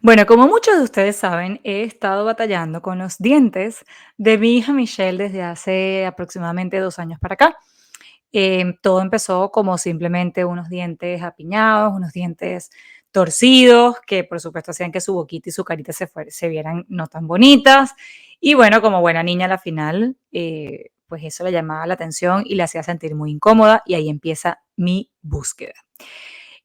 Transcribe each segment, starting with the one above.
Bueno, como muchos de ustedes saben, he estado batallando con los dientes de mi hija Michelle desde hace aproximadamente 2 años para acá. Todo empezó como simplemente unos dientes apiñados, unos dientes torcidos, que por supuesto hacían que su boquita y su carita se vieran no tan bonitas. Y bueno, como buena niña a la final, pues eso le llamaba la atención y la hacía sentir muy incómoda y ahí empieza mi búsqueda.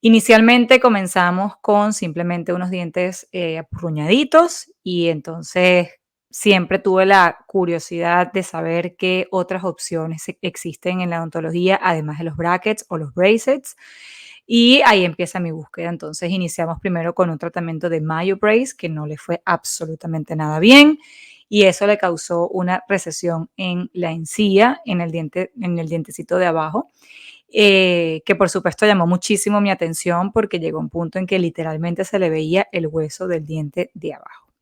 Inicialmente comenzamos con simplemente unos dientes apurruñaditos y entonces siempre tuve la curiosidad de saber qué otras opciones existen en la odontología, además de los brackets o los braces. Y ahí empieza mi búsqueda. Entonces iniciamos primero con un tratamiento de Mayo Brace que no le fue absolutamente nada bien y eso le causó una recesión en la encía, en el dientecito de abajo, que por supuesto llamó muchísimo mi atención porque llegó un punto en que literalmente se le veía el hueso del diente de abajo.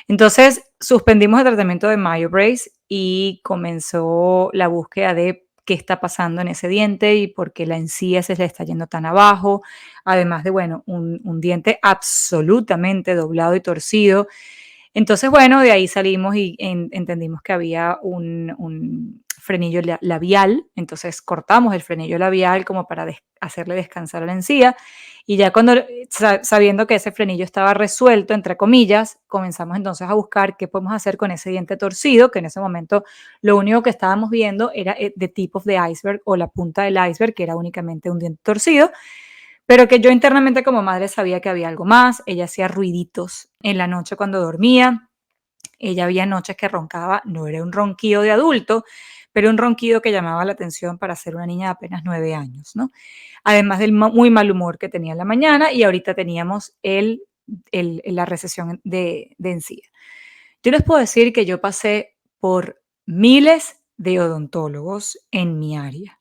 Entonces suspendimos el tratamiento de Mayo Brace y comenzó la búsqueda de qué está pasando en ese diente y por qué la encía se le está yendo tan abajo, además de, bueno, un diente absolutamente doblado y torcido. Entonces, bueno, de ahí salimos y entendimos que había un frenillo labial, entonces cortamos el frenillo labial como para hacerle descansar a la encía y ya cuando, sabiendo que ese frenillo estaba resuelto, entre comillas, comenzamos entonces a buscar qué podemos hacer con ese diente torcido, que en ese momento lo único que estábamos viendo era the tip of the iceberg o la punta del iceberg, que era únicamente un diente torcido, pero que yo internamente como madre sabía que había algo más. Ella hacía ruiditos en la noche cuando dormía. Ella había noches que roncaba, no era un ronquido de adulto, pero un ronquido que llamaba la atención para ser una niña de apenas 9 años, ¿no? Además del muy mal humor que tenía en la mañana y ahorita teníamos la recesión de encía. Yo les puedo decir que yo pasé por miles de odontólogos en mi área.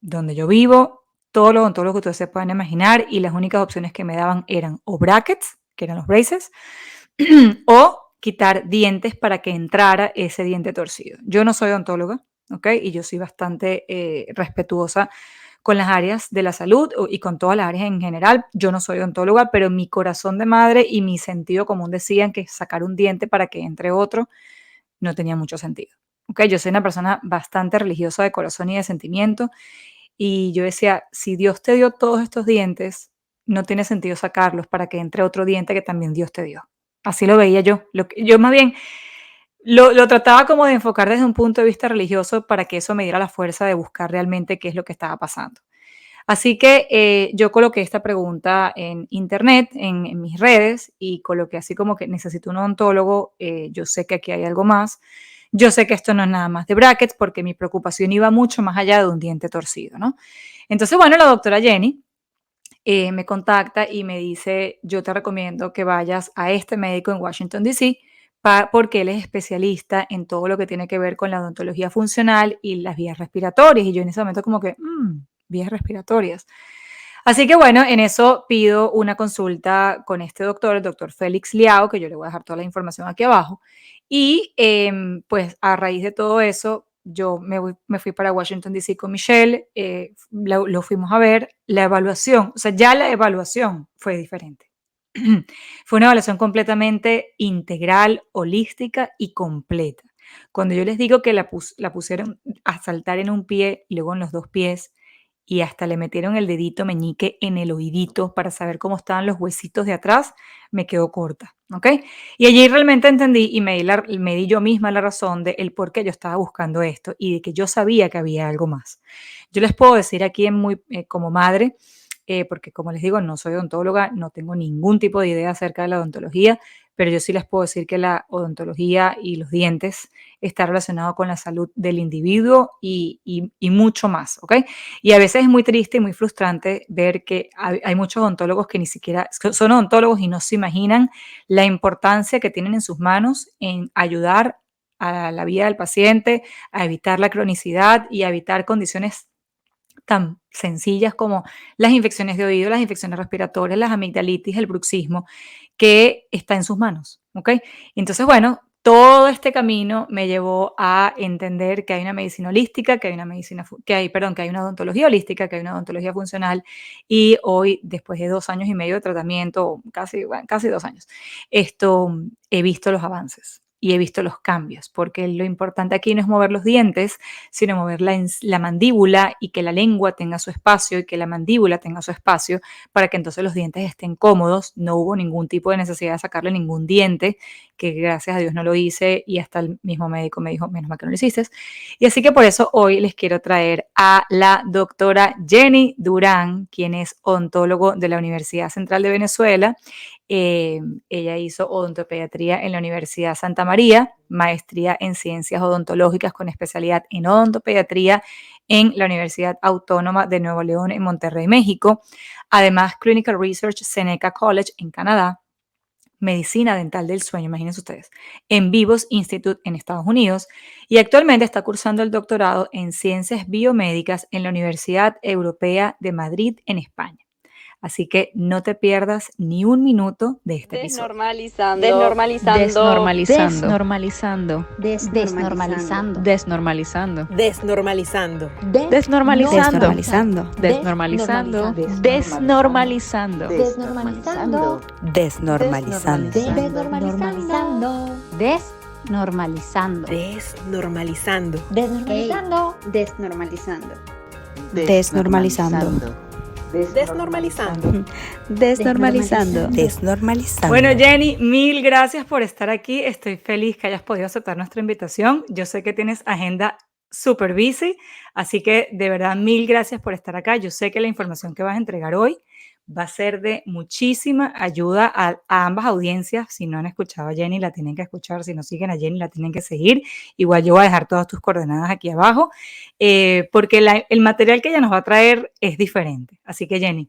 Donde yo vivo, todos los odontólogos que ustedes se puedan imaginar y las únicas opciones que me daban eran o brackets, que eran los braces, o quitar dientes para que entrara ese diente torcido. Yo no soy odontóloga, ¿ok? Y yo soy bastante respetuosa con las áreas de la salud y con todas las áreas en general. Yo no soy odontóloga, pero mi corazón de madre y mi sentido común decían que sacar un diente para que entre otro no tenía mucho sentido. ¿Ok? Yo soy una persona bastante religiosa de corazón y de sentimiento y yo decía, si Dios te dio todos estos dientes, no tiene sentido sacarlos para que entre otro diente que también Dios te dio. Así lo veía yo. Yo más bien lo trataba como de enfocar desde un punto de vista religioso para que eso me diera la fuerza de buscar realmente qué es lo que estaba pasando. Así que yo coloqué esta pregunta en internet, en mis redes, y coloqué así como que necesito un odontólogo, yo sé que aquí hay algo más, yo sé que esto no es nada más de brackets porque mi preocupación iba mucho más allá de un diente torcido, ¿no? Entonces, bueno, la doctora Jenny me contacta y me dice, yo te recomiendo que vayas a este médico en Washington, D.C., porque él es especialista en todo lo que tiene que ver con la odontología funcional y las vías respiratorias. Y yo en ese momento como que, vías respiratorias. Así que bueno, en eso pido una consulta con este doctor, el doctor Félix Liao, que yo le voy a dejar toda la información aquí abajo. Y pues a raíz de todo eso, yo me fui para Washington, D.C. con Michelle, lo fuimos a ver, la evaluación, o sea, ya la evaluación fue diferente. Fue una evaluación completamente integral, holística y completa. Cuando yo les digo que la pusieron a saltar en un pie y luego en los dos pies, y hasta le metieron el dedito meñique en el oídito para saber cómo estaban los huesitos de atrás, me quedó corta, ¿ok? Y allí realmente entendí y me di yo misma la razón de el por qué yo estaba buscando esto y de que yo sabía que había algo más. Yo les puedo decir aquí como madre, porque como les digo, no soy odontóloga, no tengo ningún tipo de idea acerca de la odontología, pero yo sí les puedo decir que la odontología y los dientes está relacionado con la salud del individuo y mucho más, ¿ok? Y a veces es muy triste y muy frustrante ver que hay muchos odontólogos que ni siquiera son odontólogos y no se imaginan la importancia que tienen en sus manos en ayudar a la vida del paciente, a evitar la cronicidad y a evitar condiciones tan sencillas como las infecciones de oído, las infecciones respiratorias, las amigdalitis, el bruxismo, que está en sus manos, ¿ok? Entonces, bueno, todo este camino me llevó a entender que hay una medicina holística, que hay una medicina, que hay una odontología holística, que hay una odontología funcional y hoy, después de 2 años y medio de tratamiento, casi, bueno, casi 2 años, he visto los avances y he visto los cambios, porque lo importante aquí no es mover los dientes, sino mover la mandíbula y que la lengua tenga su espacio y que la mandíbula tenga su espacio para que entonces los dientes estén cómodos. No hubo ningún tipo de necesidad de sacarle ningún diente, que gracias a Dios no lo hice y hasta el mismo médico me dijo, menos mal que no lo hiciste. Y así que por eso hoy les quiero traer a la doctora Jenny Durán, quien es odontólogo de la Universidad Central de Venezuela. Eh, Ella hizo odontopediatría en la Universidad Santa María, maestría en ciencias odontológicas con especialidad en odontopediatría en la Universidad Autónoma de Nuevo León en Monterrey, México. Además, Clinical Research Seneca College en Canadá, Medicina Dental del Sueño, imagínense ustedes, en Vivos Institute en Estados Unidos, y actualmente está cursando el doctorado en Ciencias Biomédicas en la Universidad Europea de Madrid en España. Así que no te pierdas ni un minuto de este episodio. Desnormalizando, Desnormalizando. desnormalizando, Desnormalizando. desnormalizando, Desnormalizando. desnormalizando, Desnormalizando. desnormalizando, Desnormalizando. desnormalizando, Desnormalizando. desnormalizando, Desnormalizando. desnormalizando, Desnormalizando. desnormalizando. Desnormalizando. Bueno, Jenny, mil gracias por estar aquí. Estoy feliz que hayas podido aceptar nuestra invitación. Yo sé que tienes agenda súper busy, así que de verdad mil gracias por estar acá. Yo sé que la información que vas a entregar hoy va a ser de muchísima ayuda a ambas audiencias. Si no han escuchado a Jenny, la tienen que escuchar. Si no siguen a Jenny, la tienen que seguir. Igual yo voy a dejar todas tus coordenadas aquí abajo, porque el material que ella nos va a traer es diferente. Así que Jenny,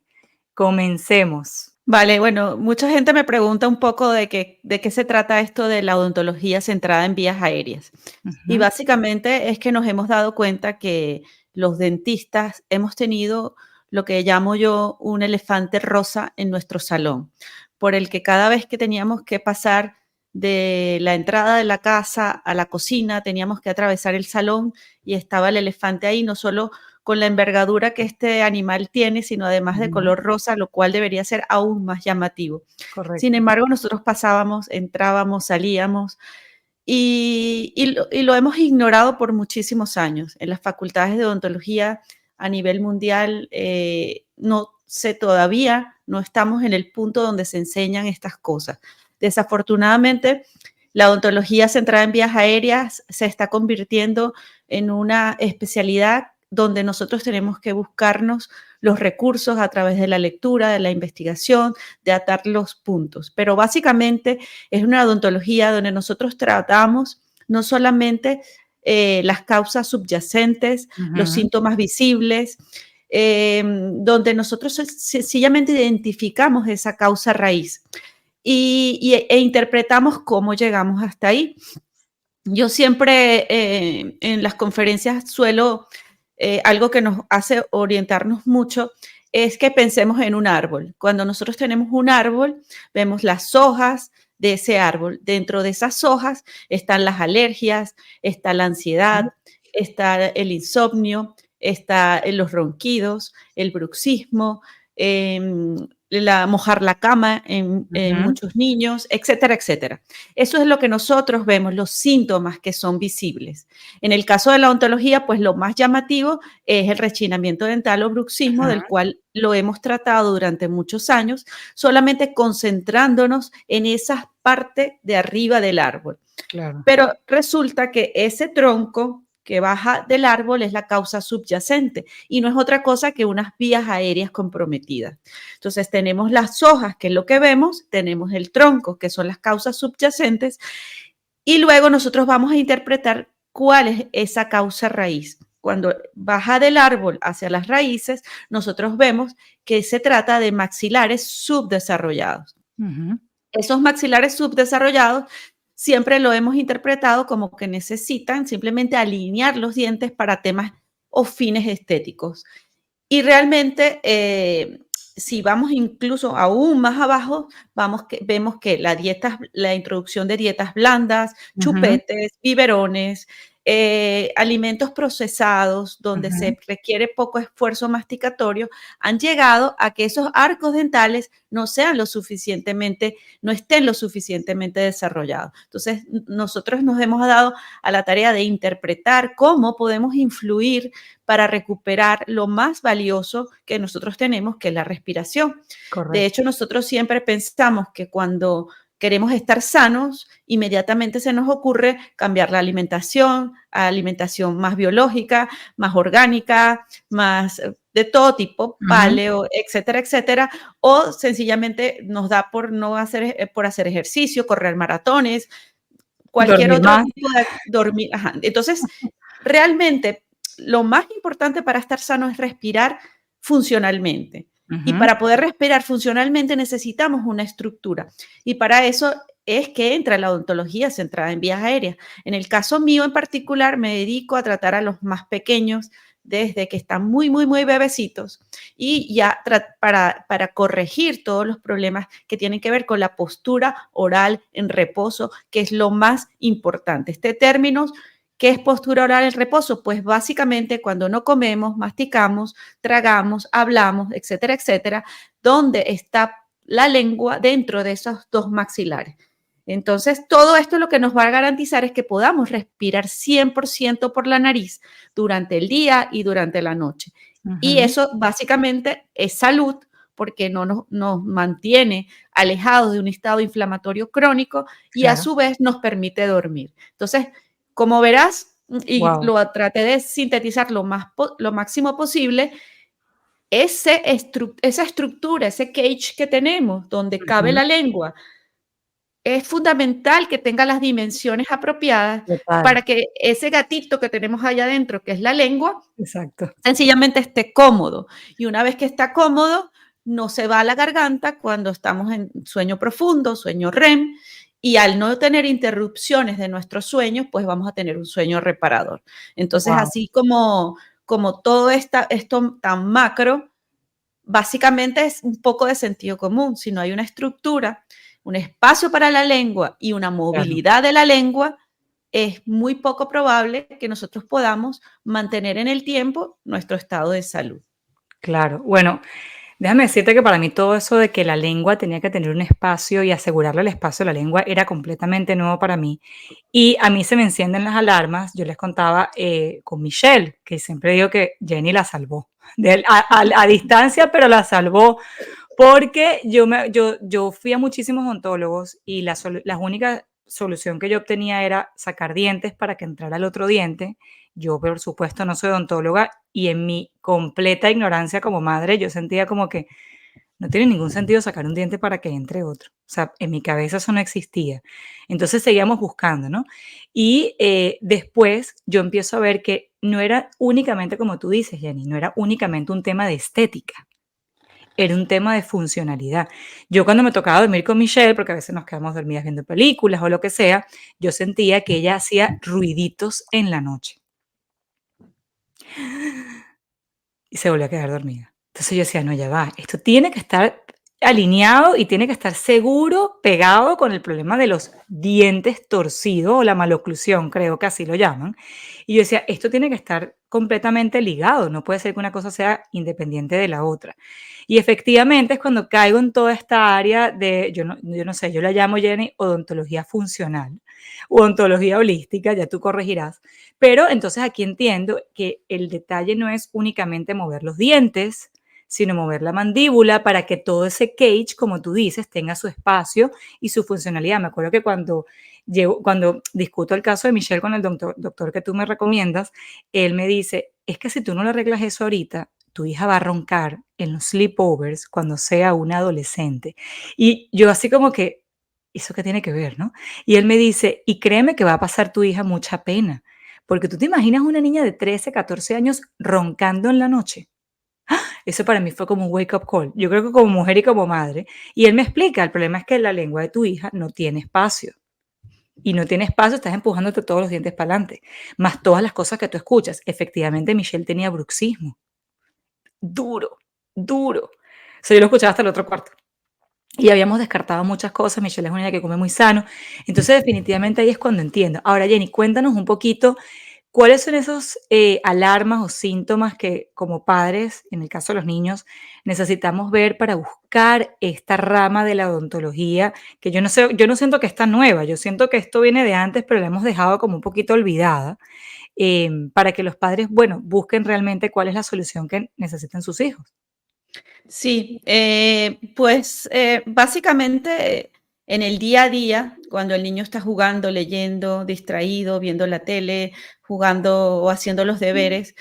comencemos. Vale, bueno, mucha gente me pregunta un poco de qué se trata esto de la odontología centrada en vías aéreas. Y básicamente es que nos hemos dado cuenta que los dentistas hemos tenido lo que llamo yo un elefante rosa en nuestro salón, por el que cada vez que teníamos que pasar de la entrada de la casa a la cocina, teníamos que atravesar el salón y estaba el elefante ahí, no solo con la envergadura que este animal tiene, sino además de color rosa, lo cual debería ser aún más llamativo. Correcto. Sin embargo, nosotros pasábamos, entrábamos, salíamos y lo hemos ignorado por muchísimos años. En las facultades de odontología a nivel mundial, no sé, todavía no estamos en el punto donde se enseñan estas cosas. Desafortunadamente, la odontología centrada en vías aéreas se está convirtiendo en una especialidad donde nosotros tenemos que buscarnos los recursos a través de la lectura, de la investigación, de atar los puntos. Pero básicamente es una odontología donde nosotros tratamos no solamente las causas subyacentes, los síntomas visibles, donde nosotros sencillamente identificamos esa causa raíz e interpretamos cómo llegamos hasta ahí. Yo siempre en las conferencias suelo, algo que nos hace orientarnos mucho es que pensemos en un árbol. Cuando nosotros tenemos un árbol, vemos las hojas de ese árbol. Dentro de esas hojas están las alergias, está la ansiedad, está el insomnio, está los ronquidos, el bruxismo, mojar la cama en muchos niños, etcétera, etcétera. Eso es lo que nosotros vemos, los síntomas que son visibles. En el caso de la odontología, pues lo más llamativo es el rechinamiento dental o bruxismo, del cual lo hemos tratado durante muchos años, solamente concentrándonos en esa parte de arriba del árbol. Claro. Pero resulta que ese tronco que baja del árbol es la causa subyacente y no es otra cosa que unas vías aéreas comprometidas. Entonces tenemos las hojas, que es lo que vemos, tenemos el tronco, que son las causas subyacentes, y luego nosotros vamos a interpretar cuál es esa causa raíz. Cuando baja del árbol hacia las raíces, nosotros vemos que se trata de maxilares subdesarrollados. Esos maxilares subdesarrollados siempre lo hemos interpretado como que necesitan simplemente alinear los dientes para temas o fines estéticos. Y realmente si vamos incluso aún más abajo, vemos que la introducción de dietas blandas, Ujú, chupetes, biberones, alimentos procesados donde ujú. se requiere poco esfuerzo masticatorio, han llegado a que esos arcos dentales no estén lo suficientemente desarrollados. Entonces, nosotros nos hemos dado a la tarea de interpretar cómo podemos influir para recuperar lo más valioso que nosotros tenemos, que es la respiración. De Correcto. hecho, nosotros siempre pensamos que cuando queremos estar sanos, inmediatamente se nos ocurre cambiar la alimentación a alimentación más biológica, más orgánica, más de todo tipo, Ujú. paleo, etcétera, etcétera, o sencillamente nos da por no hacer, por hacer ejercicio, correr maratones, cualquier Dormir otro más. tipo de dormir. Ajá. Entonces, realmente lo más importante para estar sano es respirar funcionalmente. Y Ujú. para poder respirar funcionalmente necesitamos una estructura. Y para eso es que entra la odontología centrada en vías aéreas. En el caso mío en particular, me dedico a tratar a los más pequeños desde que están muy, muy, muy bebecitos y ya para corregir todos los problemas que tienen que ver con la postura oral en reposo, que es lo más importante. Este término, ¿qué es postura oral en reposo? Pues básicamente cuando no comemos, masticamos, tragamos, hablamos, etcétera, etcétera, donde está la lengua dentro de esos dos maxilares. Entonces, todo esto lo que nos va a garantizar es que podamos respirar 100% por la nariz durante el día y durante la noche. Y Ujú. eso básicamente es salud porque no nos mantiene alejados de un estado inflamatorio crónico y a Claro. su vez nos permite dormir. Entonces, como verás, y Wow. lo traté de sintetizar lo máximo posible, esa estructura, ese cage que tenemos donde cabe Ujú. la lengua, es fundamental que tenga las dimensiones apropiadas Total. para que ese gatito que tenemos allá adentro, que es la lengua, Exacto. sencillamente esté cómodo. Y una vez que está cómodo, no se va a la garganta cuando estamos en sueño profundo, sueño REM, y al no tener interrupciones de nuestros sueños, pues vamos a tener un sueño reparador. Entonces, Wow. así como todo esto tan macro, básicamente es un poco de sentido común. Si no hay una estructura, un espacio para la lengua y una Claro. movilidad de la lengua, es muy poco probable que nosotros podamos mantener en el tiempo nuestro estado de salud. Claro. Bueno, déjame decirte que para mí todo eso de que la lengua tenía que tener un espacio y asegurarle el espacio a la lengua era completamente nuevo para mí. Y a mí se me encienden las alarmas. Yo les contaba con Michelle, que siempre digo que Jenny la salvó. A distancia, pero la salvó. Porque yo fui a muchísimos odontólogos y la única solución que yo obtenía era sacar dientes para que entrara el otro diente. Yo, por supuesto, no soy odontóloga y en mi completa ignorancia como madre, yo sentía como que no tiene ningún sentido sacar un diente para que entre otro. O sea, en mi cabeza eso no existía. Entonces seguíamos buscando, ¿no? Y después yo empiezo a ver que no era únicamente como tú dices, Jenny, no era únicamente un tema de estética, era un tema de funcionalidad. Yo cuando me tocaba dormir con Michelle, porque a veces nos quedamos dormidas viendo películas o lo que sea, yo sentía que ella hacía ruiditos en la noche y se volvía a quedar dormida. Entonces yo decía, no, ya va, esto tiene que estar alineado y tiene que estar seguro, pegado con el problema de los dientes torcidos o la maloclusión, creo que así lo llaman. Y yo decía, esto tiene que estar completamente ligado, no puede ser que una cosa sea independiente de la otra. Y efectivamente es cuando caigo en toda esta área de, yo no sé, yo la llamo, Jenny, odontología funcional, odontología holística, ya tú corregirás. Pero entonces aquí entiendo que el detalle no es únicamente mover los dientes, sino mover la mandíbula para que todo ese cage, como tú dices, tenga su espacio y su funcionalidad. Me acuerdo que cuando discuto el caso de Michelle con el doctor que tú me recomiendas, él me dice, es que si tú no le arreglas eso ahorita, tu hija va a roncar en los sleepovers cuando sea una adolescente. Y yo así como que, ¿eso qué tiene que ver, no? Y él me dice, y créeme que va a pasar tu hija mucha pena, porque tú te imaginas una niña de 13, 14 años roncando en la noche. Eso para mí fue como un wake up call. Yo creo que como mujer y como madre. Y él me explica, el problema es que la lengua de tu hija no tiene espacio. Y no tiene espacio, estás empujándote todos los dientes para adelante. Más todas las cosas que tú escuchas. Efectivamente, Michelle tenía bruxismo. Duro, duro. sea, yo lo escuchaba hasta el otro cuarto. Y habíamos descartado muchas cosas, Michelle es una niña que come muy sano, entonces definitivamente ahí es cuando entiendo. Ahora, Jenny, cuéntanos un poquito, ¿cuáles son esos alarmas o síntomas que como padres, en el caso de los niños, necesitamos ver para buscar esta rama de la odontología? Que yo no sé, yo no siento que está nueva, yo siento que esto viene de antes, pero la hemos dejado como un poquito olvidada, para que los padres, bueno, busquen realmente cuál es la solución que necesitan sus hijos. Sí, pues básicamente en el día a día, cuando el niño está jugando, leyendo, distraído, viendo la tele, jugando o haciendo los deberes,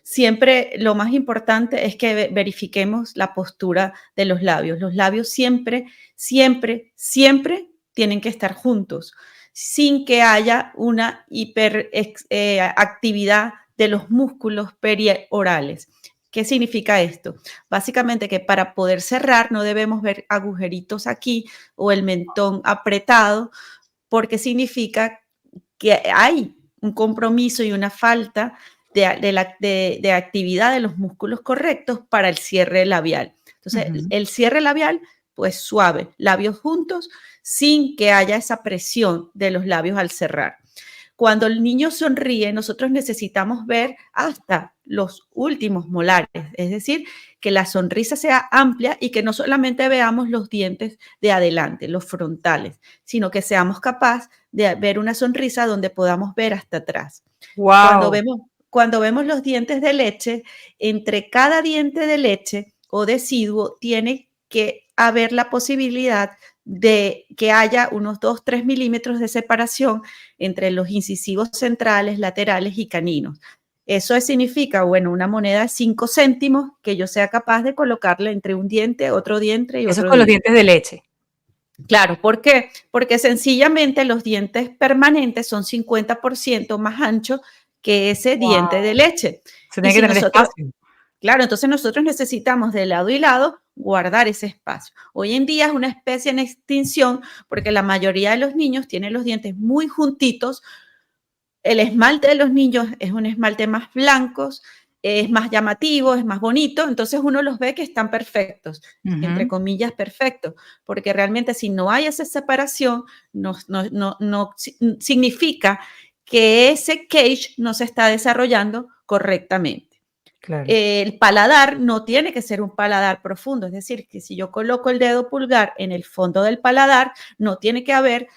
siempre lo más importante es que verifiquemos la postura de los labios. Los labios siempre, siempre, siempre tienen que estar juntos, sin que haya una hiperactividad de los músculos periorales. ¿Qué significa esto? Básicamente que para poder cerrar no debemos ver agujeritos aquí o el mentón apretado, porque significa que hay un compromiso y una falta de actividad de los músculos correctos para el cierre labial. Entonces, el cierre labial, pues suave, labios juntos, sin que haya esa presión de los labios al cerrar. Cuando el niño sonríe, nosotros necesitamos ver hasta los últimos molares, es decir, que la sonrisa sea amplia y que no solamente veamos los dientes de adelante, los frontales, sino que seamos capaces de ver una sonrisa donde podamos ver hasta atrás. Wow. Cuando vemos los dientes de leche, entre cada diente de leche o deciduo tiene que haber la posibilidad de que haya unos 2-3 milímetros de separación entre los incisivos centrales, laterales y caninos. Eso significa, bueno, una moneda de 5 céntimos que yo sea capaz de colocarle entre un diente, otro diente y Eso es otro con los diente. dientes de leche. Claro, ¿por qué? Porque sencillamente los dientes permanentes son 50% más anchos que ese diente de leche. Se Y tiene que si tener nosotros, espacio. claro, entonces nosotros necesitamos de lado y lado guardar ese espacio. Hoy en día es una especie en extinción porque la mayoría de los niños tienen los dientes muy juntitos. El esmalte de los niños es un esmalte más blancos, es más llamativo, es más bonito, entonces uno los ve que están perfectos, entre comillas perfectos, porque realmente si no hay esa separación, no significa que ese cage no se está desarrollando correctamente. Claro. El paladar no tiene que ser un paladar profundo, es decir, que si yo coloco el dedo pulgar en el fondo del paladar, no tiene que haber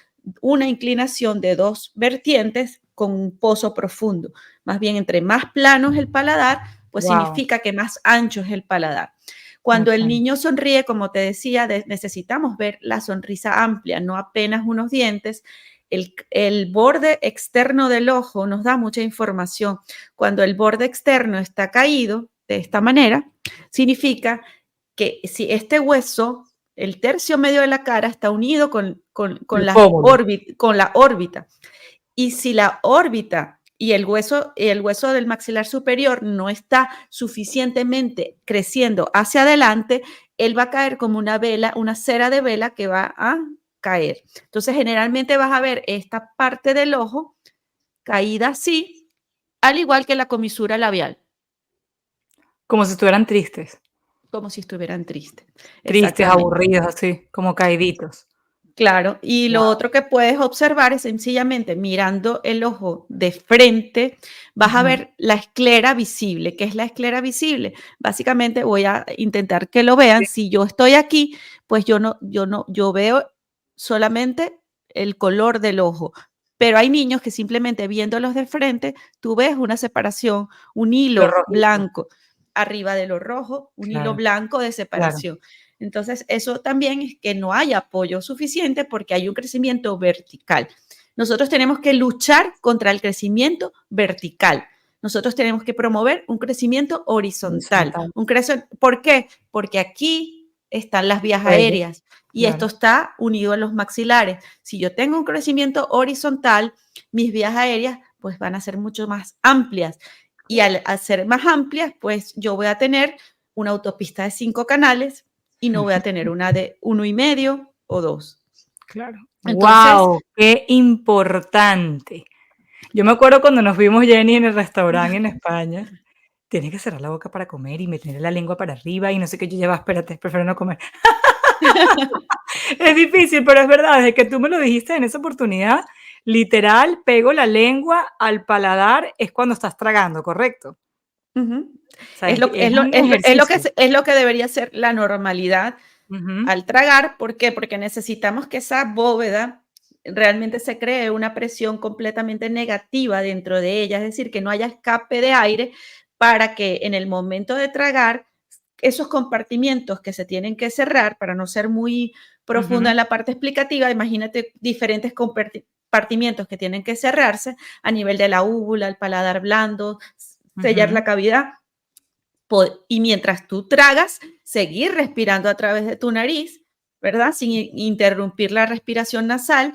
una inclinación de 2 vertientes con un pozo profundo. Más bien, entre más plano es el paladar, pues significa que más ancho es el paladar. Cuando el niño sonríe, como te decía, necesitamos ver la sonrisa amplia, no apenas unos dientes. El borde externo del ojo nos da mucha información. Cuando el borde externo está caído de esta manera, significa que si este hueso, el tercio medio de la cara, está unido con la órbita. Y si la órbita y el hueso del maxilar superior no está suficientemente creciendo hacia adelante, él va a caer como una vela, una cera de vela que va a caer. Entonces, generalmente vas a ver esta parte del ojo caída así, al igual que la comisura labial. Como si estuvieran tristes. Como si estuvieran tristes. Tristes, aburridos, así, como caíditos. Claro, y lo otro que puedes observar es sencillamente mirando el ojo de frente, vas a ver la esclera visible. ¿Qué es la esclera visible? Básicamente voy a intentar que lo vean. Si yo estoy aquí, pues yo veo solamente el color del ojo. Pero hay niños que simplemente viéndolos de frente, tú ves una separación, un hilo blanco arriba de lo rojo, un hilo blanco de separación. Entonces, eso también es que no hay apoyo suficiente porque hay un crecimiento vertical. Nosotros tenemos que luchar contra el crecimiento vertical. Nosotros tenemos que promover un crecimiento horizontal. ¿Por qué? Porque aquí están las vías aéreas y esto está unido a los maxilares. Si yo tengo un crecimiento horizontal, mis vías aéreas pues van a ser mucho más amplias. Y al ser más amplias, pues yo voy a tener una autopista de 5 canales y no voy a tener una de 1,5 o 2. Claro. Entonces, ¡wow! ¡Qué importante! Yo me acuerdo cuando nos vimos, Jenny, en el restaurante en España. tienes que cerrar la boca para comer y meter la lengua para arriba y no sé qué. Yo ya va, espérate, prefiero no comer. Es difícil, pero es verdad, desde que tú me lo dijiste en esa oportunidad, literal, pego la lengua al paladar, es cuando estás tragando, ¿correcto? Ujú. O sea, es un ejercicio. Es lo que debería ser la normalidad Ujú, al tragar. ¿Por qué? Porque necesitamos que esa bóveda realmente se cree una presión completamente negativa dentro de ella, es decir, que no haya escape de aire para que en el momento de tragar esos compartimientos que se tienen que cerrar, para no ser muy profunda ujú, en la parte explicativa, imagínate diferentes compartimientos que tienen que cerrarse a nivel de la úvula, el paladar blando, sellar ujú. la cavidad y mientras tú tragas, seguir respirando a través de tu nariz, ¿verdad? Sin interrumpir la respiración nasal.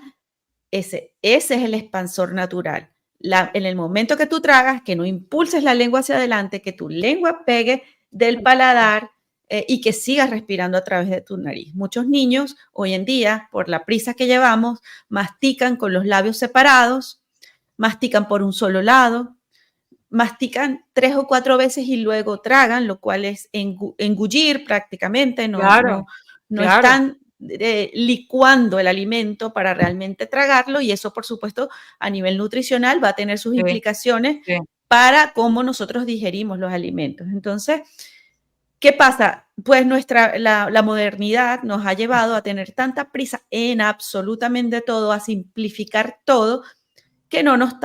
Ese es el expansor natural. En el momento que tú tragas, que no impulses la lengua hacia adelante, que tu lengua pegue del paladar y que sigas respirando a través de tu nariz. Muchos niños hoy en día, por la prisa que llevamos, mastican con los labios separados, mastican por un solo lado, mastican 3 o 4 veces y luego tragan, lo cual es engullir prácticamente, Claro, no claro. están licuando el alimento para realmente tragarlo, y eso, por supuesto, a nivel nutricional va a tener sus Sí, implicaciones sí. para cómo nosotros digerimos los alimentos. Entonces, ¿qué pasa? Pues la modernidad nos ha llevado a tener tanta prisa en absolutamente todo, a simplificar todo, que no nos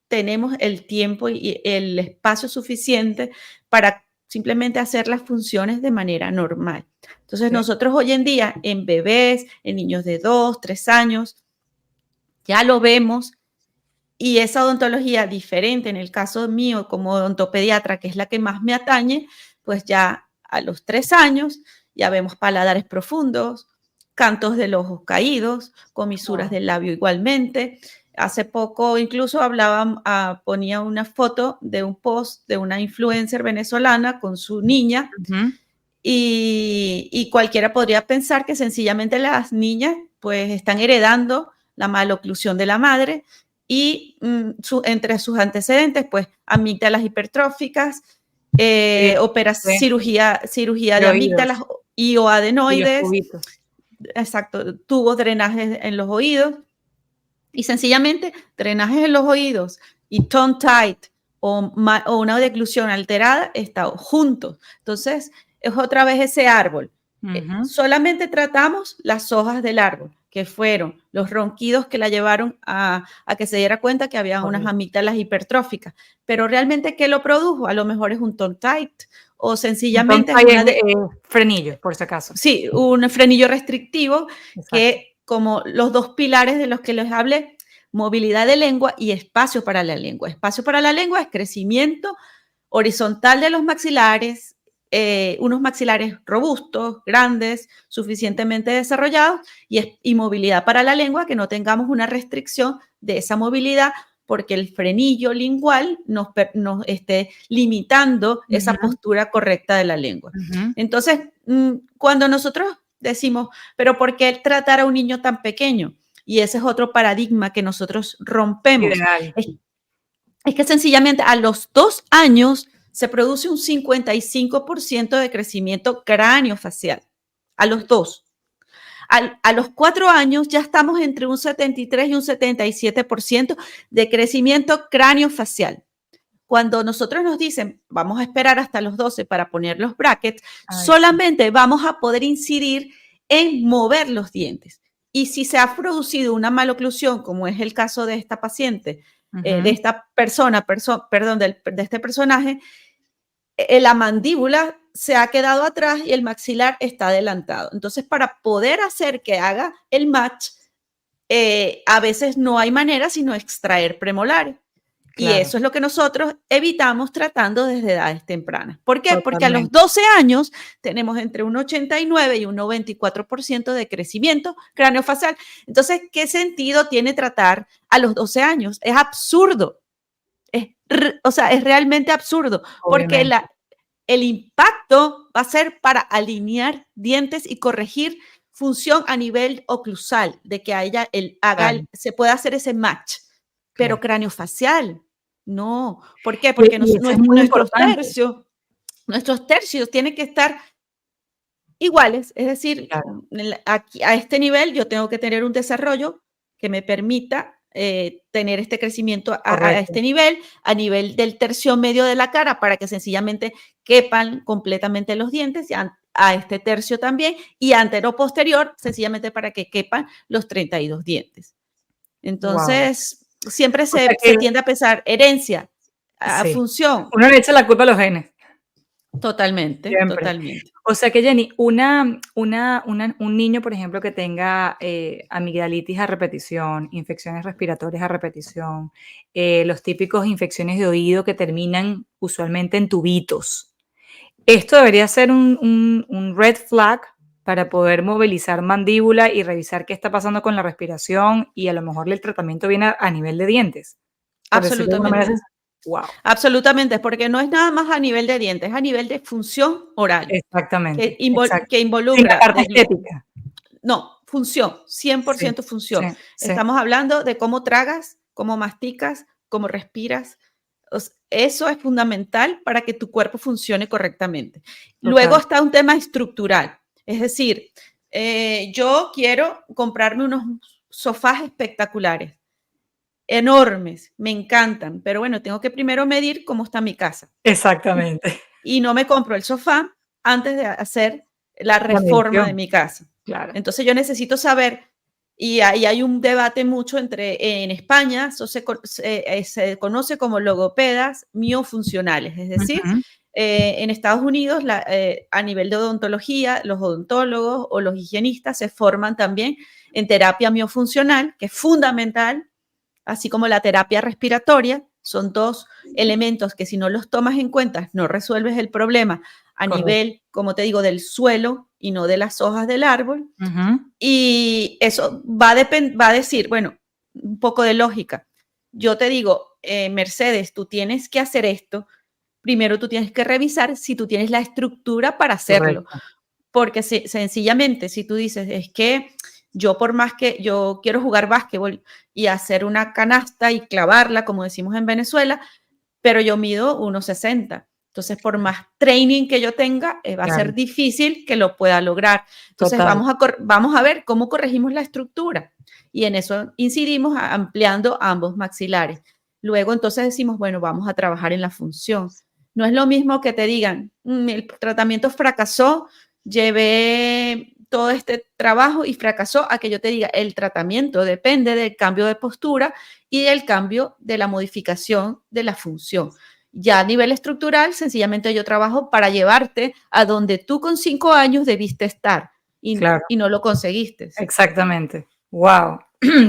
tenemos el tiempo y el espacio suficiente para simplemente hacer las funciones de manera normal. Entonces, Sí. nosotros hoy en día en bebés, en niños de 2, 3 años, ya lo vemos, y esa odontología diferente en el caso mío como odontopediatra, que es la que más me atañe, pues ya a los 3 años ya vemos paladares profundos, cantos de los ojos caídos, comisuras Wow. del labio igualmente. Hace poco incluso ponía una foto de un post de una influencer venezolana con su niña, Ujú. y cualquiera podría pensar que sencillamente las niñas pues están heredando la maloclusión de la madre y entre sus antecedentes pues amígdalas hipertróficas, Sí, sí. cirugía De de oídos amígdalas y o y los adenoides, tubitos. exacto, tubos drenajes en los oídos y sencillamente drenajes en los oídos y tongue tight o una oclusión alterada están juntos. Entonces, es otra vez ese árbol. Ujú. Solamente tratamos las hojas del árbol, que fueron los ronquidos que la llevaron a que se diera cuenta que había unas Correcto. amígdalas hipertróficas. Pero realmente, ¿qué lo produjo? A lo mejor es un tongue tight o Entonces, sencillamente es ahí es frenillo, por si acaso. sí, un frenillo restrictivo, Exacto. que como los dos pilares de los que les hablé, movilidad de lengua y espacio para la lengua. Espacio para la lengua es crecimiento horizontal de los maxilares, unos maxilares robustos, grandes, suficientemente desarrollados, y movilidad para la lengua, que no tengamos una restricción de esa movilidad porque el frenillo lingual nos esté limitando esa Ujú, postura correcta de la lengua. ujú. Entonces, cuando nosotros decimos, pero ¿por qué tratar a un niño tan pequeño? Y ese es otro paradigma que nosotros rompemos. Ideal. Es que sencillamente a los 2 años se produce un 55% de crecimiento craneofacial. A los 2. A los 4 años ya estamos entre un 73 y un 77% de crecimiento craneofacial. Cuando nosotros nos dicen, vamos a esperar hasta los 12 para poner los brackets, Ay, sí. solamente vamos a poder incidir en mover los dientes. Y si se ha producido una maloclusión, como es el caso de esta paciente, de Ujú. esta perdón, de este personaje, la mandíbula se ha quedado atrás y el maxilar está adelantado. Entonces, para poder hacer que haga el match, a veces no hay manera sino extraer premolares. Y Claro, eso es lo que nosotros evitamos tratando desde edades tempranas. ¿Por qué? Porque a los totalmente. 12 años tenemos entre un 89 y un 94% de crecimiento craneofacial. Entonces, ¿qué sentido tiene tratar a los 12 años? Es absurdo. O sea, es realmente absurdo, porque Obviamente. el impacto va a ser para alinear dientes y corregir función a nivel oclusal, de que a ella Claro, se pueda hacer ese match, pero claro. craneofacial. No, ¿por qué? Y Porque y eso es muy importante. nuestros tercios tienen que estar iguales, es decir, Claro, aquí, a este nivel yo tengo que tener un desarrollo que me permita tener este crecimiento a correcto. este nivel, a nivel del tercio medio de la cara, para que sencillamente quepan completamente los dientes, y a este tercio también, y antero-posterior, sencillamente para que quepan los 32 dientes. Wow. Entonces, siempre O sea se que tiende a pensar herencia, a sí, función, uno le echa la culpa a los genes, totalmente, siempre. totalmente. O sea que, Jenny, un niño, por ejemplo, que tenga, amigdalitis a repetición, infecciones respiratorias a repetición, los típicos infecciones de oído que terminan usualmente en tubitos. Esto debería ser un red flag para poder movilizar mandíbula y revisar qué está pasando con la respiración, y a lo mejor el tratamiento viene a nivel de dientes, por decirlo de alguna manera. Absolutamente. Wow, Absolutamente, porque no es nada más a nivel de dientes, es a nivel de función oral, exactamente, que sin la involucra parte estética. no, función, Sí, 100% sí, función. sí, Estamos hablando de cómo tragas, cómo masticas, cómo respiras. Eso es fundamental para que tu cuerpo funcione correctamente. Luego total. está un tema estructural, es decir, yo quiero comprarme unos sofás espectaculares, enormes, me encantan, pero bueno, tengo que primero medir cómo está mi casa. Y, Exactamente. y no me compro el sofá antes de hacer la La reforma de medición, mi casa. claro. Entonces yo necesito saber, y ahí hay un debate mucho en España, eso se conoce como logopedas miofuncionales, es decir, Ujú, en Estados Unidos, a nivel de odontología, los odontólogos o los higienistas se forman también en terapia miofuncional, que es fundamental, así como la terapia respiratoria. Son dos elementos que, si no los tomas en cuenta, no resuelves el problema a correcto. nivel, como te digo, del suelo y no de las hojas del árbol. Ujú, Y eso va a decir, bueno, un poco de lógica. Yo te digo, Mercedes, tú tienes que hacer esto. Primero tú tienes que revisar si tú tienes la estructura para hacerlo. correcto. Porque sencillamente, si tú dices, es que yo, por más que yo quiero jugar básquetbol y hacer una canasta y clavarla, como decimos en Venezuela, pero yo mido 1,60. Entonces, por más training que yo tenga, va a Claro, ser difícil que lo pueda lograr. Entonces, total. vamos a ver cómo corregimos la estructura. Y en eso incidimos ampliando ambos maxilares. Luego, entonces decimos, bueno, vamos a trabajar en la función. No es lo mismo que te digan, el tratamiento fracasó, llevé todo este trabajo y fracasó, a que yo te diga, el tratamiento depende del cambio de postura y del cambio de la modificación de la función. Ya a nivel estructural, sencillamente yo trabajo para llevarte a donde tú con 5 años debiste estar Claro, y no lo conseguiste. exactamente. Wow,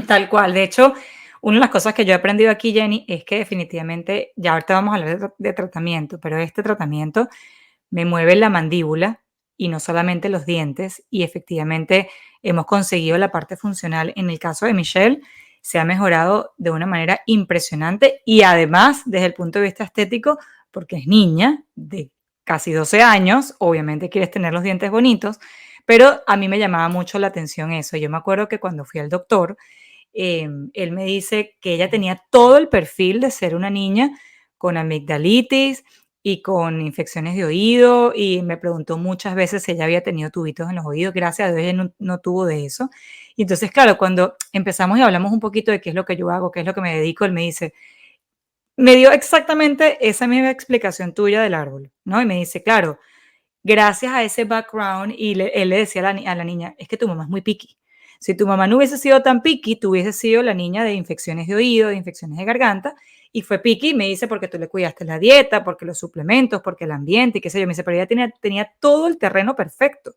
tal cual. De hecho, una de las cosas que yo he aprendido aquí, Jenny, es que definitivamente, ya ahorita vamos a hablar de tratamiento, pero este tratamiento me mueve la mandíbula y no solamente los dientes, y efectivamente hemos conseguido la parte funcional. En el caso de Michelle, se ha mejorado de una manera impresionante, y además desde el punto de vista estético, porque es niña de casi 12 años, obviamente quieres tener los dientes bonitos, pero a mí me llamaba mucho la atención eso. Yo me acuerdo que cuando fui al doctor, él me dice que ella tenía todo el perfil de ser una niña con amigdalitis y con infecciones de oído, y me preguntó muchas veces si ella había tenido tubitos en los oídos. Gracias a Dios ella no tuvo de eso. Y entonces, claro, cuando empezamos y hablamos un poquito de qué es lo que yo hago, qué es lo que me dedico, él me dice, me dio exactamente esa misma explicación tuya del árbol, ¿no? Y me dice, claro, gracias a ese background, y él le decía a la niña, es que tu mamá es muy picky. Si tu mamá no hubiese sido tan picky, tú hubieses sido la niña de infecciones de oído, de infecciones de garganta, y fue picky, y me dice, porque tú le cuidaste la dieta, porque los suplementos, porque el ambiente, y qué sé yo. Me dice, pero ella tenía todo el terreno perfecto.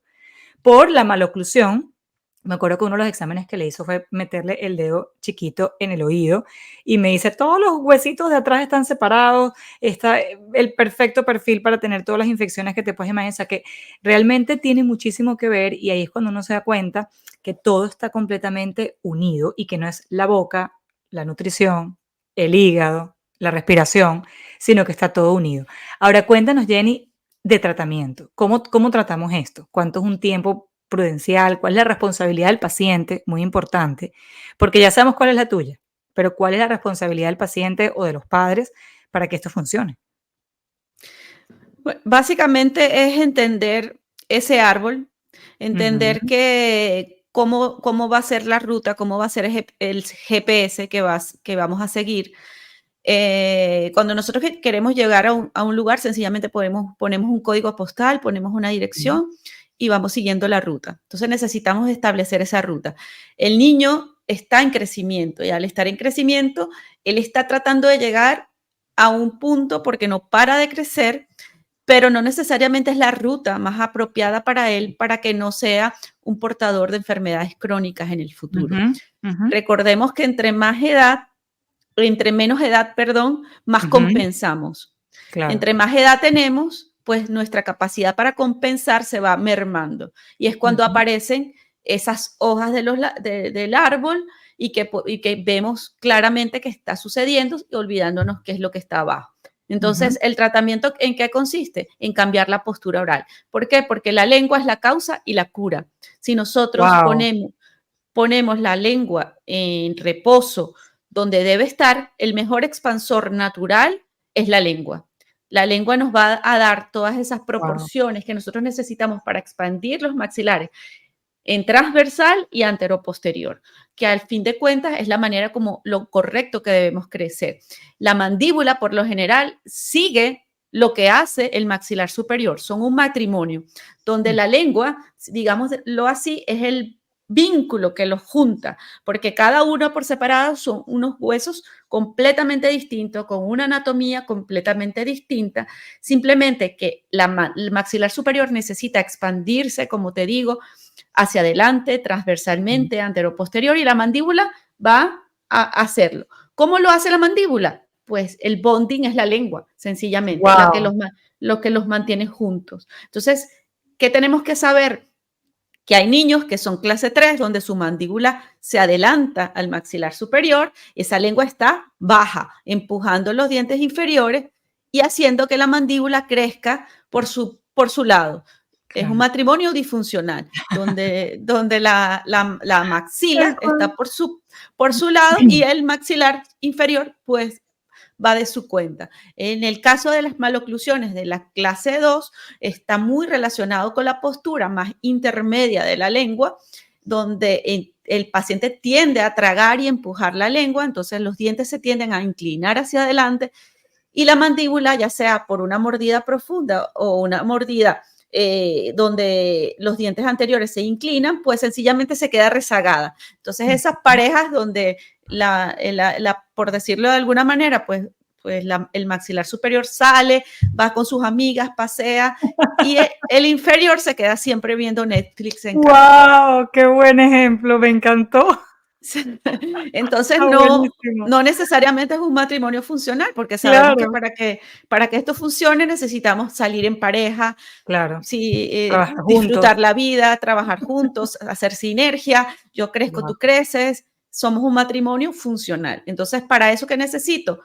Por la maloclusión, me acuerdo que uno de los exámenes que le hizo fue meterle el dedo chiquito en el oído, y me dice, todos los huesitos de atrás están separados, está el perfecto perfil para tener todas las infecciones que te puedes imaginar. O sea, que realmente tiene muchísimo que ver, y ahí es cuando uno se da cuenta que todo está completamente unido, y que no es la boca, la nutrición, el hígado, la respiración, sino que está todo unido. Ahora cuéntanos, Jenny, de tratamiento. ¿Cómo tratamos esto? ¿Cuánto es un tiempo prudencial? ¿Cuál es la responsabilidad del paciente? Muy importante, porque ya sabemos cuál es la tuya. pero ¿cuál es la responsabilidad del paciente o de los padres para que esto funcione? Básicamente es entender ese árbol, entender Ujú, que cómo va a ser la ruta, cómo va a ser el GPS que vamos a seguir. Cuando nosotros queremos llegar a un lugar, sencillamente ponemos un código postal, ponemos una ujú, dirección y vamos siguiendo la ruta. Entonces necesitamos establecer esa ruta. El niño está en crecimiento y al estar en crecimiento, él está tratando de llegar a un punto porque no para de crecer, pero no necesariamente es la ruta más apropiada para él para que no sea un portador de enfermedades crónicas en el futuro. ujú, ujú, Recordemos que entre menos edad, perdón, más ujú, compensamos. claro. Entre más edad tenemos, pues nuestra capacidad para compensar se va mermando. Y es cuando Ujú, aparecen esas hojas del árbol y que vemos claramente que está sucediendo y olvidándonos qué es lo que está abajo. ujú. Entonces, ¿el tratamiento en qué consiste? En cambiar la postura oral. ¿Por qué? Porque la lengua es la causa y la cura. Si nosotros Guau, ponemos la lengua en reposo donde debe estar, el mejor expansor natural es la lengua. La lengua nos va a dar todas esas guau. proporciones que nosotros necesitamos para expandir los maxilares en transversal y anteroposterior, que al fin de cuentas es la manera como lo correcto que debemos crecer. La mandíbula, por lo general, sigue lo que hace el maxilar superior. Son un matrimonio, donde Mm, la lengua, digámoslo así, es el vínculo que los junta, porque cada uno por separado son unos huesos completamente distintos, con una anatomía completamente distinta, simplemente que el maxilar superior necesita expandirse, como te digo, hacia adelante, mm. transversalmente, anteroposterior, y la mandíbula va a hacerlo. ¿Cómo lo hace la mandíbula? Pues el bonding es la lengua, sencillamente, Guau, lo que los mantiene juntos. Entonces, ¿qué tenemos que saber? Que hay niños que son clase 3, donde su mandíbula se adelanta al maxilar superior, esa lengua está baja, empujando los dientes inferiores y haciendo que la mandíbula crezca por su lado. Es un claro. matrimonio disfuncional, donde la Tal maxila cual. está por su lado y el maxilar inferior, pues va de su cuenta. En el caso de las maloclusiones de la clase 2, está muy relacionado con la postura más intermedia de la lengua, donde el paciente tiende a tragar y empujar la lengua, entonces los dientes se tienden a inclinar hacia adelante y la mandíbula, ya sea por una mordida profunda o una mordida donde los dientes anteriores se inclinan, pues sencillamente se queda rezagada. Entonces esas Ujú. parejas donde por decirlo de alguna manera, el maxilar superior sale, va con sus amigas, pasea y el inferior se queda siempre viendo Netflix en casa. Guau, qué buen ejemplo, me encantó. Entonces, Está buenísimo. no necesariamente es un matrimonio funcional, porque sabemos que Claro, para que esto funcione necesitamos salir en pareja, claro. sí, Trabajar disfrutar juntos. la vida, trabajar juntos, hacer sinergia. Yo crezco, Guau. tú creces, somos un matrimonio funcional. Entonces, ¿para eso qué necesito?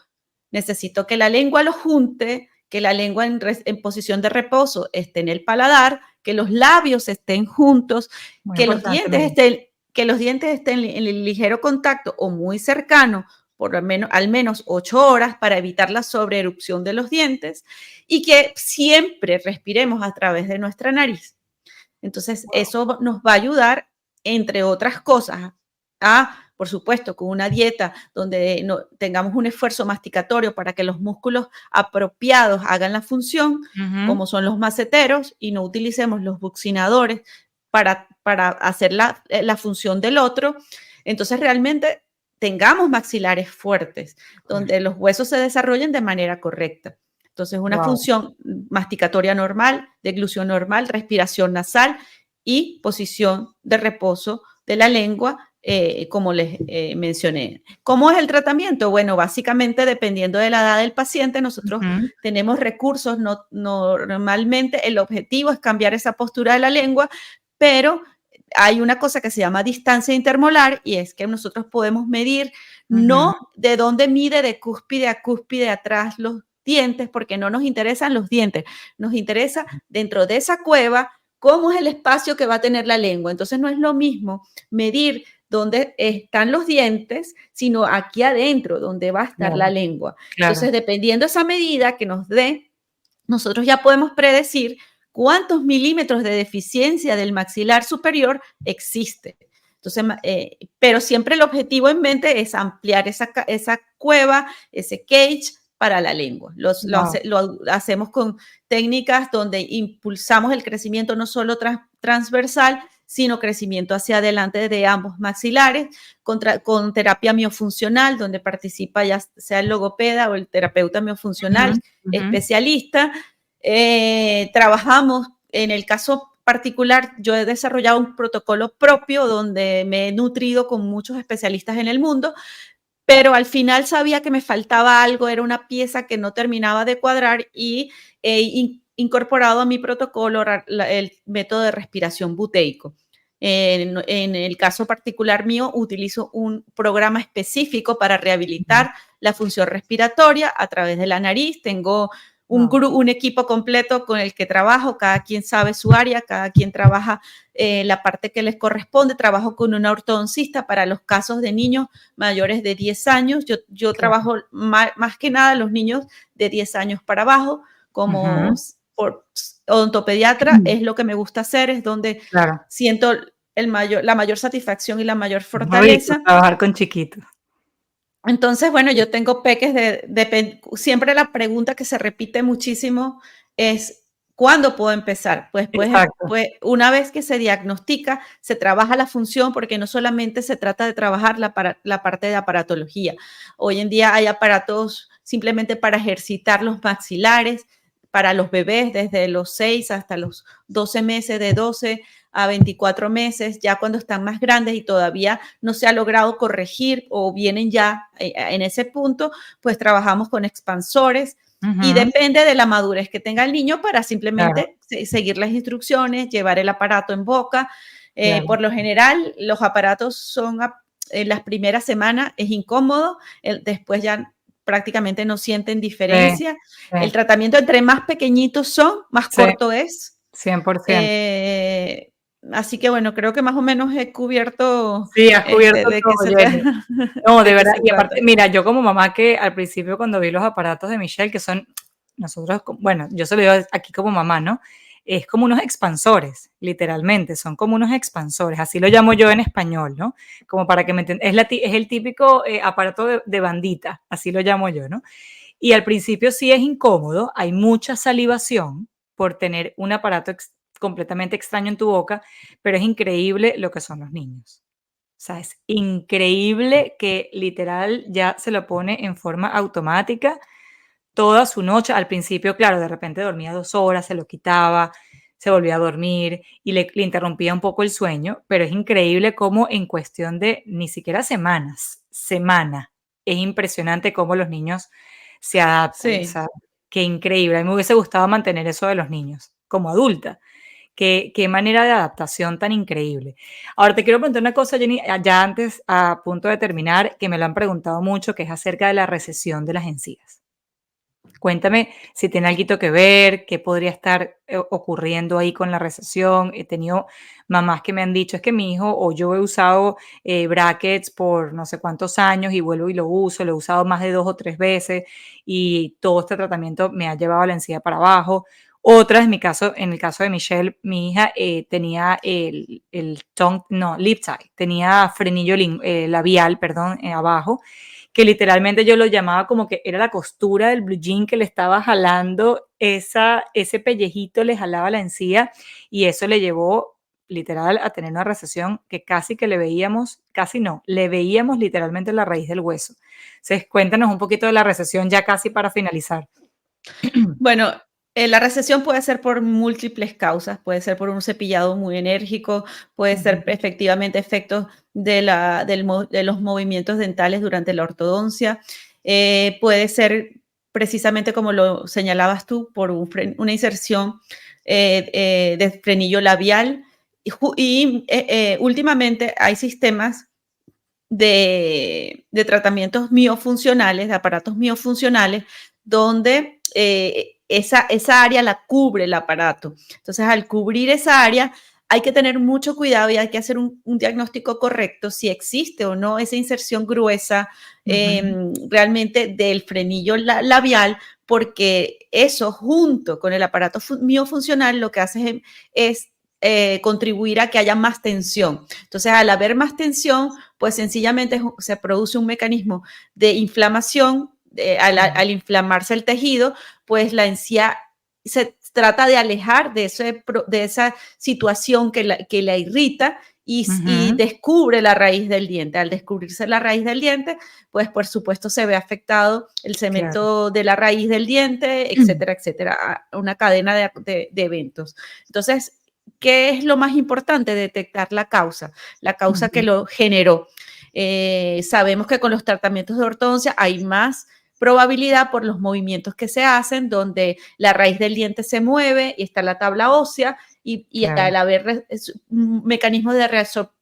Necesito que la lengua lo junte, que la lengua en posición de reposo esté en el paladar, que los labios estén juntos, Muy que los importante, dientes mira. estén, que los dientes estén en el ligero contacto o muy cercano, por al menos 8 horas para evitar la sobreerupción de los dientes y que siempre respiremos a través de nuestra nariz. Entonces, Guau. eso nos va a ayudar, entre otras cosas, a, por supuesto, con una dieta donde no, tengamos un esfuerzo masticatorio para que los músculos apropiados hagan la función, Ujú. como son los maceteros, y no utilicemos los buccinadores para hacer la función del otro. Entonces, realmente tengamos maxilares fuertes, donde los huesos se desarrollen de manera correcta. Entonces, una Guau. función masticatoria normal, deglución normal, respiración nasal y posición de reposo de la lengua, como les mencioné. ¿Cómo es el tratamiento? Bueno, básicamente dependiendo de la edad del paciente, nosotros Ujú. tenemos recursos. Normalmente el objetivo es cambiar esa postura de la lengua, pero hay una cosa que se llama distancia intermolar y es que nosotros podemos medir Ujú. no de dónde mide de cúspide a cúspide atrás los dientes, porque no nos interesan los dientes, nos interesa dentro de esa cueva cómo es el espacio que va a tener la lengua. Entonces no es lo mismo medir donde están los dientes, sino aquí adentro, donde va a estar la Claro, lengua. claro. Entonces, dependiendo de esa medida que nos dé, nosotros ya podemos predecir cuántos milímetros de deficiencia del maxilar superior existe. Entonces, pero siempre el objetivo en mente es ampliar esa cueva, ese cage para la lengua. Wow. Lo hacemos con técnicas donde impulsamos el crecimiento no solo transversal, sino crecimiento hacia adelante de ambos maxilares, con terapia miofuncional, donde participa ya sea el logopeda o el terapeuta miofuncional especialista. Trabajamos, en el caso particular, yo he desarrollado un protocolo propio donde me he nutrido con muchos especialistas en el mundo, pero al final sabía que me faltaba algo, era una pieza que no terminaba de cuadrar y he incorporado a mi protocolo el método de respiración buteico. En el caso particular mío, utilizo un programa específico para rehabilitar la función respiratoria a través de la nariz. Tengo un equipo completo con el que trabajo, cada quien sabe su área, cada quien trabaja la parte que les corresponde. Trabajo con una ortodoncista para los casos de niños mayores de 10 años. Yo trabajo más que nada los niños de 10 años para abajo, como por odontopediatra, es lo que me gusta hacer, es donde Claro. siento la mayor satisfacción y la mayor fortaleza. Trabajar con chiquitos. Entonces, bueno, yo tengo peques siempre la pregunta que se repite muchísimo es, ¿cuándo puedo empezar? Pues una vez que se diagnostica, se trabaja la función, porque no solamente se trata de trabajar la parte de aparatología. Hoy en día hay aparatos simplemente para ejercitar los maxilares, para los bebés desde los 6 hasta los 12 meses, de 12 a 24 meses, ya cuando están más grandes y todavía no se ha logrado corregir o vienen ya en ese punto, pues trabajamos con expansores y depende de la madurez que tenga el niño para simplemente seguir las instrucciones, llevar el aparato en boca. Por lo general, los aparatos son en las primeras semanas es incómodo, después ya prácticamente no sienten diferencia. El tratamiento entre más pequeñitos son, más corto es. 100%. Así que bueno, creo que más o menos he cubierto. Sí, has cubierto de todo, qué se Jenny. trata. No, de verdad. Y aparte, mira, yo como mamá que al principio cuando vi los aparatos de Michelle, que son nosotros, bueno, yo se lo digo aquí como mamá, ¿no? Es como unos expansores, literalmente, son como unos expansores, así lo llamo yo en español, ¿no? Como para que me entiendan, es el típico aparato de bandita, así lo llamo yo, ¿no? Y al principio sí es incómodo, hay mucha salivación por tener un aparato completamente extraño en tu boca, pero es increíble lo que son los niños. O sea, es increíble que literal ya se lo pone en forma automática toda su noche. Al principio, claro, de repente dormía 2 horas, se lo quitaba, se volvía a dormir y le interrumpía un poco el sueño, pero es increíble cómo en cuestión de ni siquiera semana, es impresionante cómo los niños se adaptan. O Sí. sea, qué increíble. A mí me hubiese gustado mantener eso de los niños como adulta. Qué manera de adaptación tan increíble. Ahora te quiero preguntar una cosa, Jenny, ya antes, a punto de terminar, que me lo han preguntado mucho, que es acerca de la recesión de las encías. Cuéntame si tiene algo que ver, qué podría estar ocurriendo ahí con la recesión. He tenido mamás que me han dicho, es que mi hijo o yo he usado brackets por no sé cuántos años y vuelvo y lo uso, lo he usado más de 2 o 3 veces y todo este tratamiento me ha llevado la encía para abajo. Otras, en el caso de Michelle, mi hija tenía lip tie, tenía frenillo labial, perdón, abajo, que literalmente yo lo llamaba como que era la costura del blue jean que le estaba jalando, ese pellejito le jalaba la encía y eso le llevó literal a tener una recesión que casi que le veíamos literalmente la raíz del hueso. Entonces, cuéntanos un poquito de la recesión ya casi para finalizar. Bueno, la recesión puede ser por múltiples causas, puede ser por un cepillado muy enérgico, puede ser efectivamente efectos de los movimientos dentales durante la ortodoncia, puede ser precisamente como lo señalabas tú, por una inserción de frenillo labial y últimamente hay sistemas de tratamientos miofuncionales, de aparatos miofuncionales, donde esa área la cubre el aparato. Entonces, al cubrir esa área, hay que tener mucho cuidado y hay que hacer un diagnóstico correcto si existe o no esa inserción gruesa realmente del frenillo labial, porque eso junto con el aparato miofuncional lo que hace es contribuir a que haya más tensión. Entonces, al haber más tensión, pues sencillamente se produce un mecanismo de inflamación. Al inflamarse el tejido, pues la encía se trata de alejar de esa situación que la irrita y descubre la raíz del diente. Al descubrirse la raíz del diente, pues por supuesto se ve afectado el cemento de la raíz del diente, etcétera, etcétera, una cadena de eventos. Entonces, ¿qué es lo más importante? Detectar la causa que lo generó. Sabemos que con los tratamientos de ortodoncia hay más probabilidad por los movimientos que se hacen, donde la raíz del diente se mueve y está la tabla ósea, y al haber mecanismos de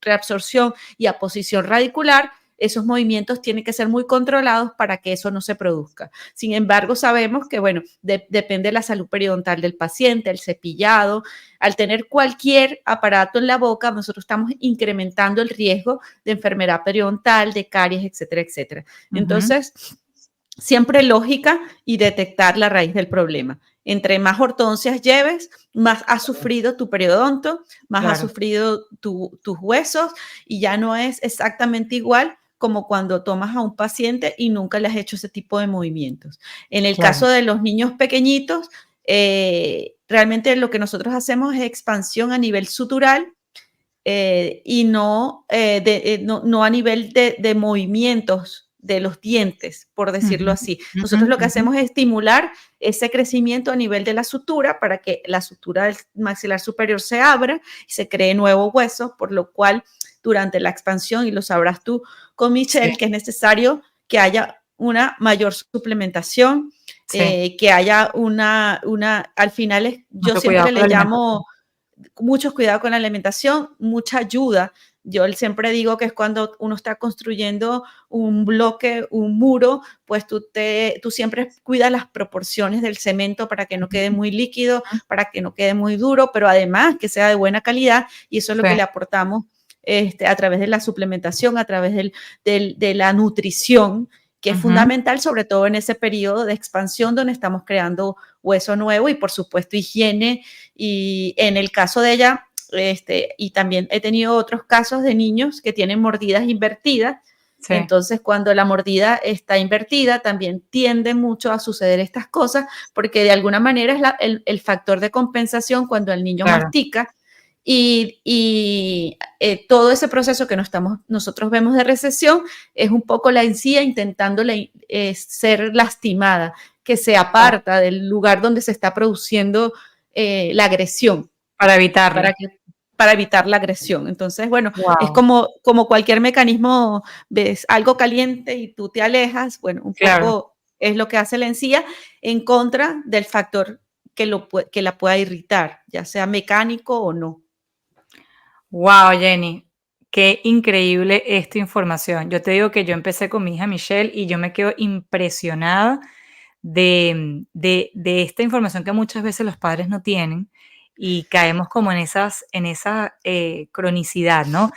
reabsorción y aposición radicular, esos movimientos tienen que ser muy controlados para que eso no se produzca. Sin embargo, sabemos que, bueno, depende de la salud periodontal del paciente, el cepillado. Al tener cualquier aparato en la boca, nosotros estamos incrementando el riesgo de enfermedad periodontal, de caries, etcétera, etcétera. Entonces, siempre lógica y detectar la raíz del problema. Entre más ortodoncias lleves, más ha sufrido tu periodonto, más ha sufrido tus huesos, y ya no es exactamente igual como cuando tomas a un paciente y nunca le has hecho ese tipo de movimientos. En el caso de los niños pequeñitos, realmente lo que nosotros hacemos es expansión a nivel sutural, y no a nivel de movimientos de los dientes, por decirlo así. Nosotros lo que hacemos es estimular ese crecimiento a nivel de la sutura para que la sutura del maxilar superior se abra y se cree nuevo hueso, por lo cual durante la expansión, y lo sabrás tú con Michelle, que es necesario que haya una mayor suplementación, que haya al final yo siempre le llamo mucho cuidado con la alimentación, mucha ayuda. Yo siempre digo que es cuando uno está construyendo un bloque, un muro, pues tú siempre cuidas las proporciones del cemento para que no quede muy líquido, para que no quede muy duro, pero además que sea de buena calidad, y eso es lo que le aportamos a través de la suplementación, a través de la nutrición, que es fundamental, sobre todo en ese periodo de expansión donde estamos creando hueso nuevo, y por supuesto higiene. Y en el caso de ella, y también he tenido otros casos de niños que tienen mordidas invertidas. Entonces, cuando la mordida está invertida, también tiende mucho a suceder estas cosas, porque de alguna manera es el factor de compensación cuando el niño mastica. Y todo ese proceso que nosotros vemos de recesión es un poco la encía intentando ser lastimada, que se aparta del lugar donde se está produciendo la agresión. Para evitarla. Para evitar la agresión. Entonces, bueno, es como cualquier mecanismo, ves algo caliente y tú te alejas, bueno, un poco es lo que hace la encía en contra del factor que la pueda irritar, ya sea mecánico o no. Wow, Jenny, qué increíble esta información. Yo te digo que yo empecé con mi hija Michelle y yo me quedo impresionada de esta información que muchas veces los padres no tienen, y caemos como en esa cronicidad, ¿no?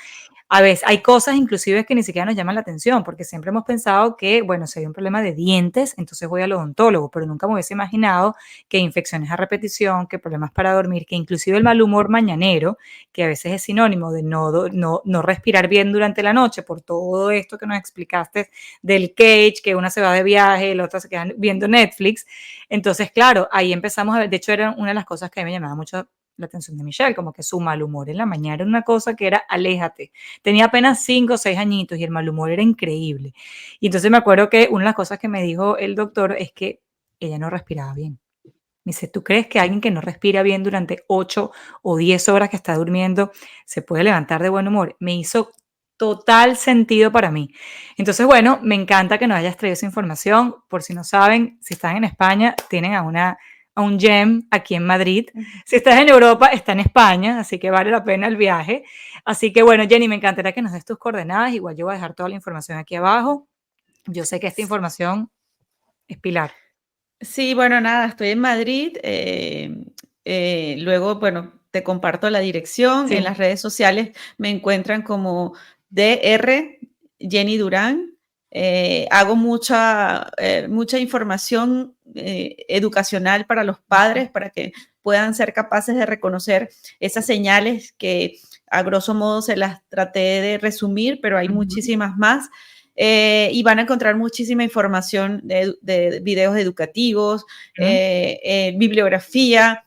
A veces hay cosas inclusive que ni siquiera nos llaman la atención, porque siempre hemos pensado que, bueno, si hay un problema de dientes, entonces voy al odontólogo, pero nunca me hubiese imaginado que infecciones a repetición, que problemas para dormir, que inclusive el mal humor mañanero, que a veces es sinónimo de no respirar bien durante la noche, por todo esto que nos explicaste del cage, que una se va de viaje, la otra se queda viendo Netflix. Entonces, claro, ahí empezamos a ver, de hecho era una de las cosas que a mí me llamaba mucho la atención de Michelle, como que su mal humor en la mañana era una cosa que era aléjate. Tenía apenas 5 o 6 añitos y el mal humor era increíble. Y entonces me acuerdo que una de las cosas que me dijo el doctor es que ella no respiraba bien. Me dice, ¿tú crees que alguien que no respira bien durante 8 o 10 horas que está durmiendo se puede levantar de buen humor? Me hizo total sentido para mí. Entonces, bueno, me encanta que nos hayas traído esa información. Por si no saben, si están en España, tienen a un GEM aquí en Madrid. Si estás en Europa, está en España, así que vale la pena el viaje. Así que bueno, Jenny, me encantaría que nos des tus coordenadas. Igual yo voy a dejar toda la información aquí abajo. Yo sé que esta información es pilar. Sí, bueno, nada, estoy en Madrid. Luego, bueno, te comparto la dirección. Sí. En las redes sociales me encuentran como DR Jenny Durán. Hago mucha información educacional para los padres, para que puedan ser capaces de reconocer esas señales que a grosso modo se las traté de resumir, pero hay muchísimas más. Y van a encontrar muchísima información de videos educativos, bibliografía,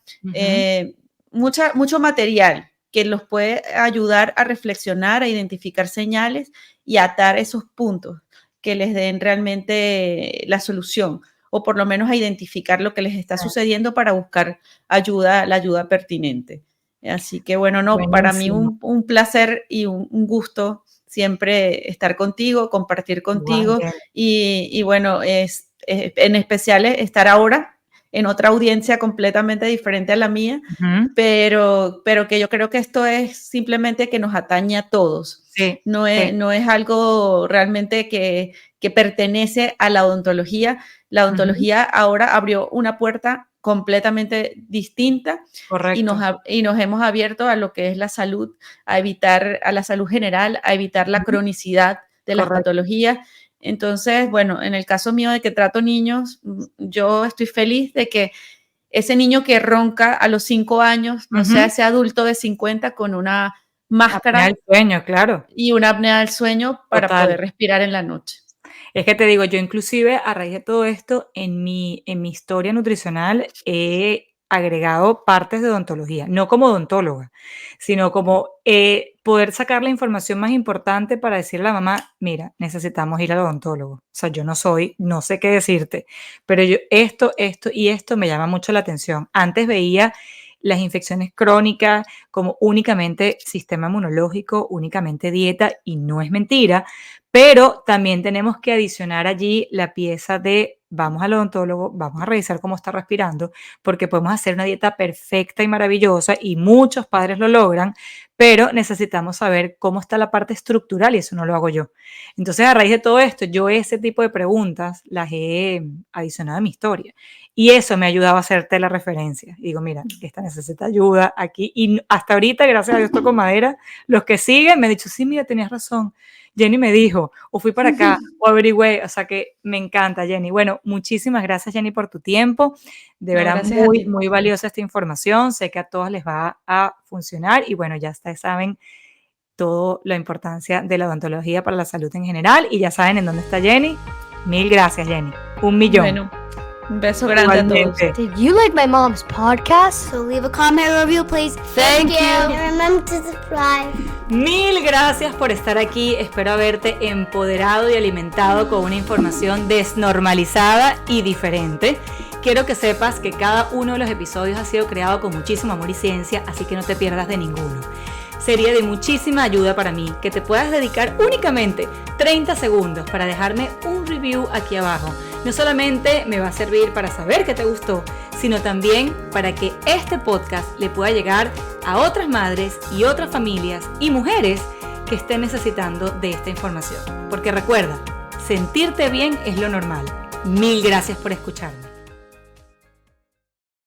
mucho material que los puede ayudar a reflexionar, a identificar señales y a atar esos puntos que les den realmente la solución, o por lo menos a identificar lo que les está sucediendo para buscar la ayuda pertinente. Así que bueno, para mí un placer y un gusto siempre estar contigo, compartir contigo. Wow. Y bueno, en especial estar ahora en otra audiencia completamente diferente a la mía, pero que yo creo que esto es simplemente que nos atañe a todos. Sí, no es algo realmente que pertenece a la odontología. La odontología ahora abrió una puerta completamente distinta. correcto. Y nos hemos abierto a lo que es la salud, a la salud general, a evitar la cronicidad de las patologías. Entonces, bueno, en el caso mío de que trato niños, yo estoy feliz de que ese niño que ronca a los 5 años no sea ese adulto de 50 con una máscara Apnea del sueño, claro. y una apnea del sueño para Total. poder respirar en la noche. Es que te digo, yo inclusive a raíz de todo esto, en mi historia nutricional he agregado partes de odontología, no como odontóloga, sino como poder sacar la información más importante para decirle a la mamá, mira, necesitamos ir al odontólogo. O sea, yo no sé qué decirte, pero esto y esto me llama mucho la atención. Antes veía las infecciones crónicas como únicamente sistema inmunológico, únicamente dieta, y no es mentira, pero también tenemos que adicionar allí la pieza de vamos al odontólogo, vamos a revisar cómo está respirando, porque podemos hacer una dieta perfecta y maravillosa y muchos padres lo logran, pero necesitamos saber cómo está la parte estructural y eso no lo hago yo. Entonces, a raíz de todo esto, yo ese tipo de preguntas las he adicionado a mi historia y eso me ha ayudado a hacerte la referencia. Y digo, mira, esta necesita ayuda aquí y hasta ahorita, gracias a Dios, toco madera, los que siguen me han dicho, sí, mira, tenías razón. Jenny me dijo, o fui para acá, o averigüé, o sea que me encanta, Jenny. Bueno, muchísimas gracias, Jenny, por tu tiempo. De verdad, muy, muy valiosa esta información. Sé que a todos les va a funcionar y bueno, ya ustedes saben toda la importancia de la odontología para la salud en general y ya saben en dónde está Jenny. Mil gracias, Jenny. 1.000.000. Bueno, un beso grande Igualmente. a todos. Did you like my mom's podcast? So leave a comment or review, please. Thank you. And remember to subscribe. Mil gracias por estar aquí. Espero haberte empoderado y alimentado con una información desnormalizada y diferente. Quiero que sepas que cada uno de los episodios ha sido creado con muchísimo amor y ciencia, así que no te pierdas de ninguno. Sería de muchísima ayuda para mí que te puedas dedicar únicamente 30 segundos para dejarme un review aquí abajo. No solamente me va a servir para saber que te gustó, sino también para que este podcast le pueda llegar a otras madres y otras familias y mujeres que estén necesitando de esta información. Porque recuerda, sentirte bien es lo normal. Mil gracias por escucharme.